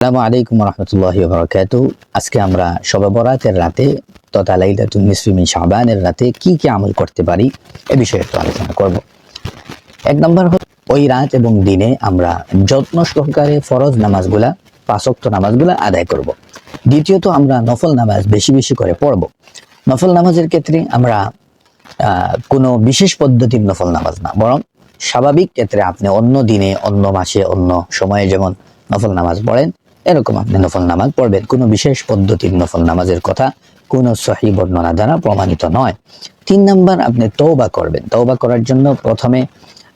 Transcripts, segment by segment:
আসসালামু আলাইকুম রহমতুল্লাহি ওয়া বারাকাতুহু। আজকে আমরা শবে বরাতের রাতে তথা লাইলাতুন নিসফি মিন শাবানের রাতে কি কি আমল করতে পারি এ বিষয়ে একটু আলোচনা করব। এক নম্বর হলো ওই রাত এবং দিনে আমরা যত্ন সহকারে ফরজ নামাজগুলা, পাঁচ ওয়াক্ত নামাজগুলা আদায় করব। দ্বিতীয়ত আমরা নফল নামাজ বেশি বেশি করে পড়ব। নফল নামাজের ক্ষেত্রে আমরা কোনো বিশেষ পদ্ধতির নফল নামাজ না, বরং স্বাভাবিক ক্ষেত্রে আপনি অন্য দিনে, অন্য মাসে, অন্য সময়ে যেমন নফল নামাজ পড়েন এরকম আপনি নফল নামাজ পড়বেন। কোনো বিশেষ পদ্ধতির নফল নামাজের কথা কোনো সহিহ বর্ণনা দ্বারা প্রমাণিত নয়। 3 নাম্বার, আপনি তওবা করবেন। তওবা করার জন্য প্রথমে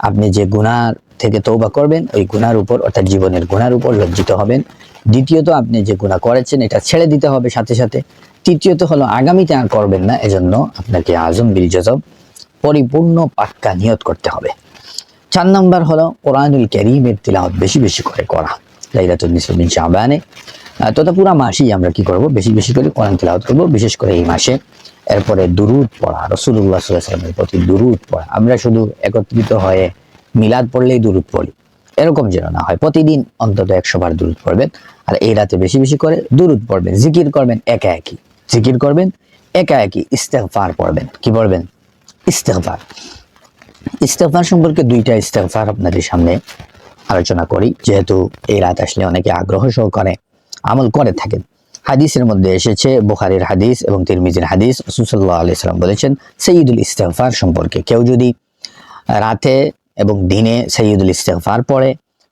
আপনি যে গুনাহ থেকে তওবা করবেন ওই গুনার উপর, অর্থাৎ জীবনের গুনার উপর লজ্জিত হবেন। দ্বিতীয়ত আপনি যে গুনাহ করেছেন এটা ছেড়ে দিতে হবে সাথে সাথে। তৃতীয়ত হলো আগামীতে আর করবেন না, এজন্য আপনাকে আজম বিল জজব পরিপূর্ণ পাক্কা নিয়ত করতে হবে। 4 নাম্বার হলো কোরআনুল কারীমের তিলাওয়াত বেশি বেশি করে করা লাইলাতুন নিসফি মিন শাবানে, তথা পুরা মাসেই আমরা কি করব, বেশি বেশি করে কোরআন তিলাওয়াত করব, বিশেষ করে এই মাসে। এরপরে দুরূদ পড়া, রাসূলুল্লাহ সাল্লাল্লাহু আলাইহি ওয়াসাল্লামের প্রতি দুরূদ পড়া। আমরা শুধু একত্রিত হয়ে মিলাদ পড়লেই দুরূদ পড়ি, এরকম যেন না হয়। প্রতিদিন অন্তত 100 বার দুরূদ পড়বেন, আর এই রাতে বেশি বেশি করে দুরূদ পড়বেন। জিকির করবেন একা একই, জিকির করবেন একা একই। ইস্তেগফার পড়বেন। কি পড়বেন? ইস্তেগফার। ইস্তেগফার সম্পর্কে 2টা ইস্তেগফার আপনাদের সামনে আলোচনা করি, যেহেতু এই রাত আসলে অনেকে আগ্রহ সহকারে আমল করে থাকেন। হাদিসের মধ্যে এসেছে, বুখারীর হাদিস এবং তিরমিজির হাদিস, রাসূল সাল্লাল্লাহু আলাইহি ওয়াসাল্লাম বলেছেন সাইয়্যিদুল ইস্তেগফার সম্পর্কে, কেউ যদি রাতে এবং দিনে সাইয়্যিদুল ইস্তেগফার পড়ে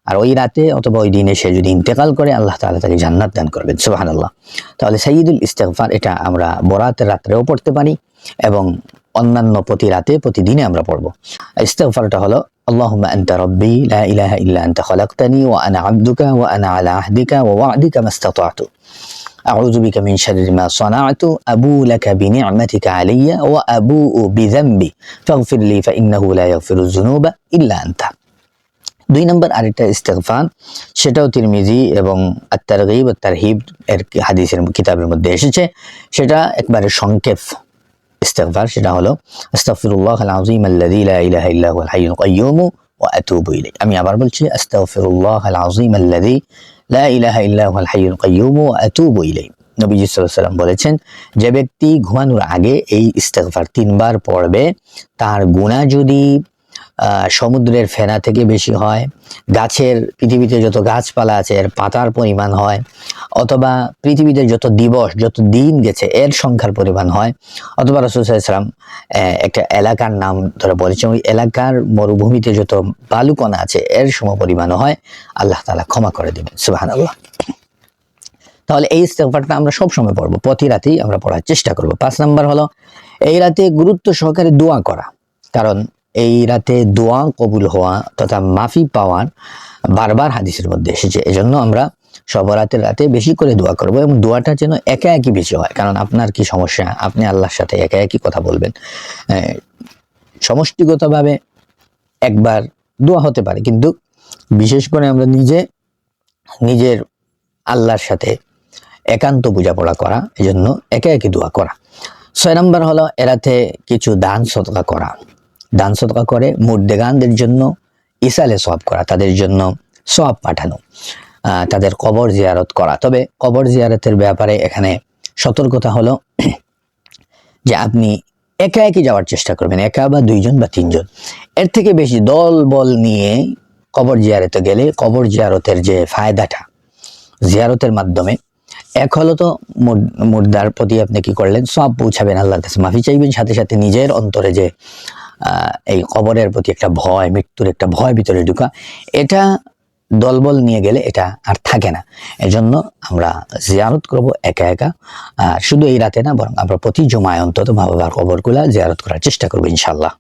আর ওই রাতে অথবা ওই দিনে সে যদি ইন্তেকাল করে, আল্লাহ তাআলা তাকে জান্নাত দান করবেন। সুবহানাল্লাহ। তাহলে সাইয়্যিদুল ইস্তেগফার এটা আমরা বরাতের রাতেও পড়তে পারি এবং অন্যান্য প্রতি রাতে প্রতিদিনে আমরা পড়ব। ইস্তেগফারটা হলো আল্লাহুম্মা আনতা রাব্বি লা ইলাহা ইল্লা আনতা খালাকতানি ওয়া আনা আবদুকা ওয়া আনা আলা আহদিকা ওয়া ওয়া'দিকা মাস্তাতা'তু আউযু বিকা মিন শাররি মা সানা'তু আবুউ লাকা বিনি'মাতিকা আলাইয়া ওয়া আবুউ বিযামবি ফাগফির লি ফাইন্নাহু লা ইয়াগফিরুয যুনুবা ইল্লা আনতা। 2 নম্বর আরেকটা ইস্তেগফার, সেটাও তিরমিজি এবং আত-তারগীব ওয়া তারহিব এর হাদিসের কিতাবের মধ্যে এসেছে। সেটা একবারে সংক্ষেপ ইস্তেগফার, সেটা হলো আস্তাগফিরুল্লাহাল আযীম আল্লাযী লা ইলাহা ইল্লা হুয়াল হাইয়ুল কাইয়্যুম ওয়া আতুবু ইলাইহি। আমি আবার বলছি, আস্তাগফিরুল্লাহাল আযীম আল্লাযী লা ইলাহা ইল্লা হুয়াল হাইয়ুল কাইয়্যুম ওয়া আতুবু ইলাইহি। নবীজি সাল্লাল্লাহু আলাইহি ওয়াসাল্লাম বলেছেন, যে ব্যক্তি ঘুমানোর আগে এই ইস্তেগফার 3 বার পড়বে, তার গুনাহ যদি সমুদ্রের ফেনা থেকে বেশি হয়, গাছের, পৃথিবীতে যত গাছপালা আছে এর পাতার পরিমাণ হয়, অথবা পৃথিবীতে যত দিবস, যত দিন গেছে এর সংখ্যার পরিমাণ হয়, অথবা রাসূল সাল্লাল্লাহু আলাইহি ওয়াসাল্লাম একটা এলাকার নাম ধরে বলেছেন, ওই এলাকার মরুভূমিতে যত বালুকণা আছে এর সমপরিমাণও হয়, আল্লাহ তাআলা ক্ষমা করে দিবেন। সুবহানাল্লাহ। তাহলে এই ইস্তেগফারটা আমরা সব সময় পড়বো, প্রতি রাতেই আমরা পড়ার চেষ্টা করব। 5 নাম্বার হলো এই রাতে গুরুত্ব সহকারে দোয়া করা, কারণ এই রাতে দোয়া কবুল হওয়া তথা মাফি পাওয়ার বারবার হাদিসের মধ্যে এসেছে। এজন্য আমরা সব রাতের রাতে বেশি করে দোয়া করব এবং দোয়াটা যেন একা একই বেশি হয়। কারণ আপনার কি সমস্যা, আপনি আল্লাহর সাথে একা একই কথা বলবেন। সমষ্টিগতভাবে একবার দোয়া হতে পারে, কিন্তু বিশেষ করে আমরা নিজের আল্লাহর সাথে একান্ত বোঝাপড়া করা, এজন্য একা একই দোয়া করা। 6 নাম্বার হলো এরাতে কিছু দান সদকা করা। দান সদকা করে মুর্দেগানদের জন্য ইসালে সওয়াব করা, তাদের জন্য সওয়াব পাঠানো, তাদের কবর জিয়ারত করা। তবে কবর জিয়ারতের ব্যাপারে এখানে সতর্কতা হলো যে আপনি একা একই যাওয়ার চেষ্টা করবেন, একা বা 2 জন বা 3 জন। এর থেকে বেশি দল বল নিয়ে কবর জিয়ারতে গেলে কবর জিয়ারতের যে ফায়দাটা জিয়ারতের মাধ্যমে, এক হলো তো মুর্দার প্রতি আপনি কি করলেন, সওয়াব পৌঁছাবেন, আল্লাহর কাছে মাফি চাইবেন, সাথে সাথে নিজের অন্তরে যে এই কবরের প্রতি একটা ভয়, মৃত্যুর একটা ভয় ভিতরে ঢুকা, এটা দলবল নিয়ে গেলে এটা আর থাকে না। এজন্য আমরা জিয়ারত করব একা একা, আর শুধু এই রাতে না, বরং আমরা প্রতি জুমায় অন্তত মা বাবার কবরগুলা জিয়ারত করার চেষ্টা করবো ইনশাআল্লাহ।